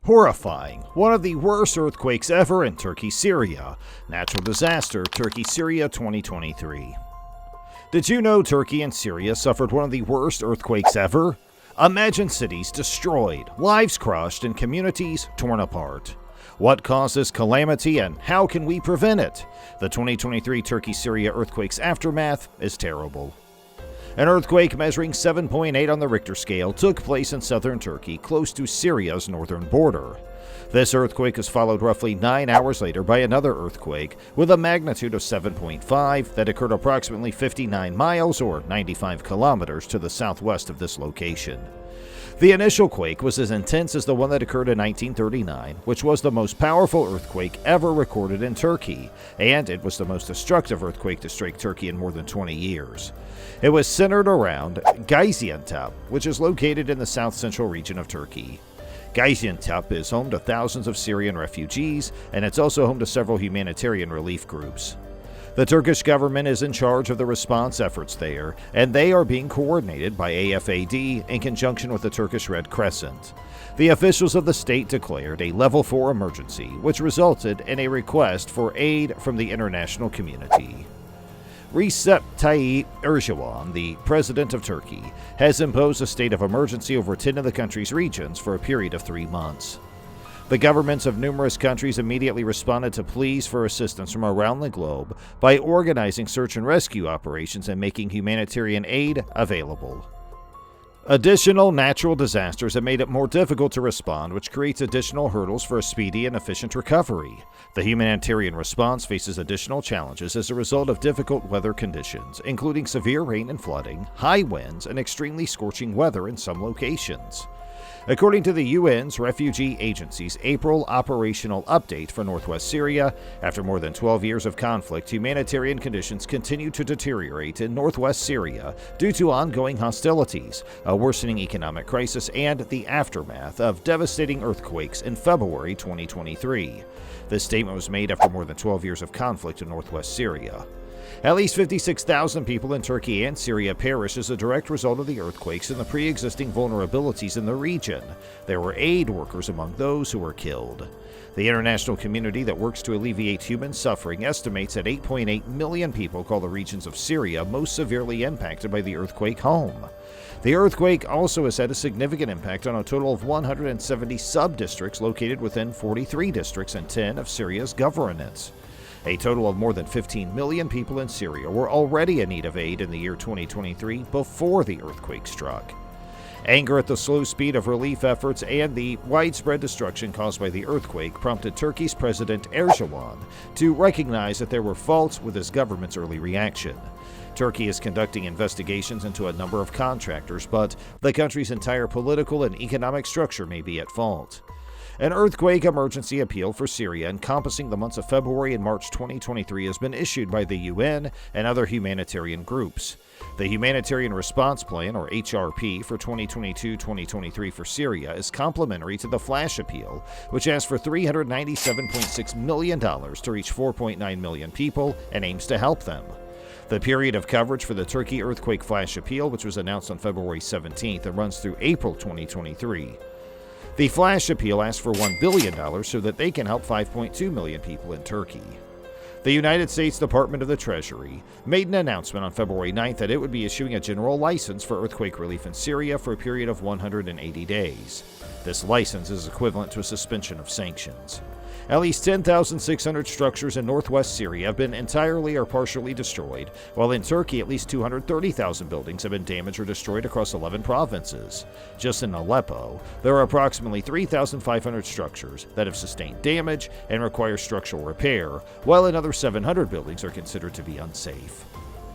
Horrifying. One of the worst earthquakes ever in Turkey-Syria. Natural disaster, Turkey-Syria 2023. Did you know Turkey and Syria suffered one of the worst earthquakes ever? Imagine cities destroyed, lives crushed, and communities torn apart. What caused this calamity and how can we prevent it? The 2023 Turkey-Syria earthquake's aftermath is terrible. An earthquake measuring 7.8 on the Richter scale took place in southern Turkey, close to Syria's northern border. This earthquake was followed roughly 9 hours later by another earthquake with a magnitude of 7.5 that occurred approximately 59 miles or 95 kilometers to the southwest of this location. The initial quake was as intense as the one that occurred in 1939, which was the most powerful earthquake ever recorded in Turkey, and it was the most destructive earthquake to strike Turkey in more than 20 years. It was centered around Gaziantep, which is located in the south-central region of Turkey. Gaziantep is home to thousands of Syrian refugees, and it's also home to several humanitarian relief groups. The Turkish government is in charge of the response efforts there, and they are being coordinated by AFAD in conjunction with the Turkish Red Crescent. The officials of the state declared a Level 4 emergency, which resulted in a request for aid from the international community. Recep Tayyip Erdogan, the president of Turkey, has imposed a state of emergency over 10 of the country's regions for a period of 3 months. The governments of numerous countries immediately responded to pleas for assistance from around the globe by organizing search and rescue operations and making humanitarian aid available. Additional natural disasters have made it more difficult to respond, which creates additional hurdles for a speedy and efficient recovery. The humanitarian response faces additional challenges as a result of difficult weather conditions, including severe rain and flooding, high winds, and extremely scorching weather in some locations. According to the UN's Refugee Agency's April operational update for northwest Syria, after more than 12 years of conflict, humanitarian conditions continue to deteriorate in northwest Syria due to ongoing hostilities, a worsening economic crisis, and the aftermath of devastating earthquakes in February 2023. This statement was made after more than 12 years of conflict in northwest Syria. At least 56,000 people in Turkey and Syria perished as a direct result of the earthquakes and the pre-existing vulnerabilities in the region. There were aid workers among those who were killed. The international community that works to alleviate human suffering estimates that 8.8 million people call the regions of Syria most severely impacted by the earthquake home. The earthquake also has had a significant impact on a total of 170 sub-districts located within 43 districts and 10 of Syria's governorates. A total of more than 15 million people in Syria were already in need of aid in the year 2023 before the earthquake struck. Anger at the slow speed of relief efforts and the widespread destruction caused by the earthquake prompted Turkey's President Erdogan to recognize that there were faults with his government's early reaction. Turkey is conducting investigations into a number of contractors, but the country's entire political and economic structure may be at fault. An earthquake emergency appeal for Syria encompassing the months of February and March 2023 has been issued by the UN and other humanitarian groups. The Humanitarian Response Plan, or HRP, for 2022-2023 for Syria is complementary to the Flash Appeal, which asks for $397.6 million to reach 4.9 million people and aims to help them. The period of coverage for the Turkey Earthquake Flash Appeal, which was announced on February 17th and runs through April 2023. The Flash Appeal asks for $1 billion so that they can help 5.2 million people in Turkey. The United States Department of the Treasury made an announcement on February 9th that it would be issuing a general license for earthquake relief in Syria for a period of 180 days. This license is equivalent to a suspension of sanctions. At least 10,600 structures in northwest Syria have been entirely or partially destroyed, while in Turkey at least 230,000 buildings have been damaged or destroyed across 11 provinces. Just in Aleppo, there are approximately 3,500 structures that have sustained damage and require structural repair, while another 700 buildings are considered to be unsafe.